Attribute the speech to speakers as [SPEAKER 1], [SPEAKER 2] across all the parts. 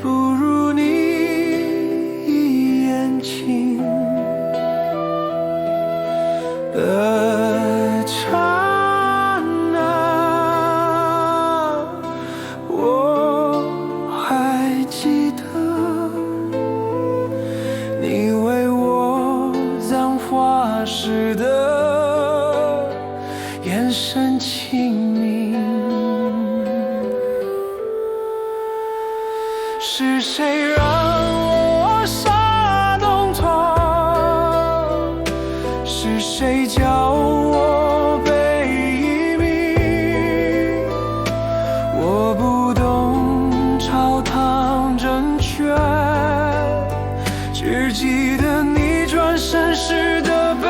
[SPEAKER 1] 不如你眼睛的刹那，我还记得你为我葬花时的眼神清明。是谁让我傻动作？是谁叫我被遗忘？我不懂朝堂正确，只记得你转身时的背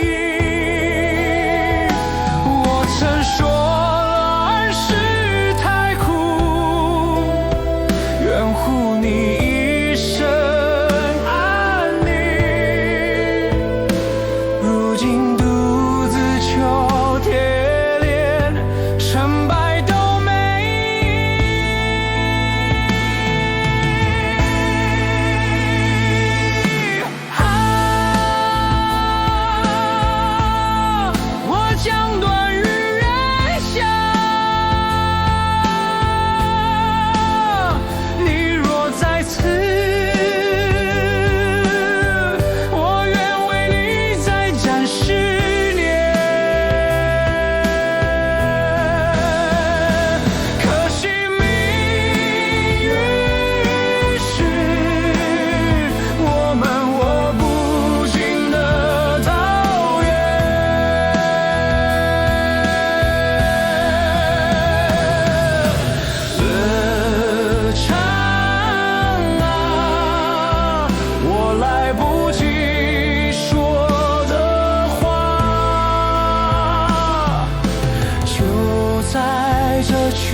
[SPEAKER 1] 影。我曾说了爱是太苦，愿护你一生安宁。如今独自求铁链，成败都没我将断日月下，你若在此，我愿为你再战10年。可惜命运是我们握不紧的桃源。歌唱啊，我来不及说的话，就在这去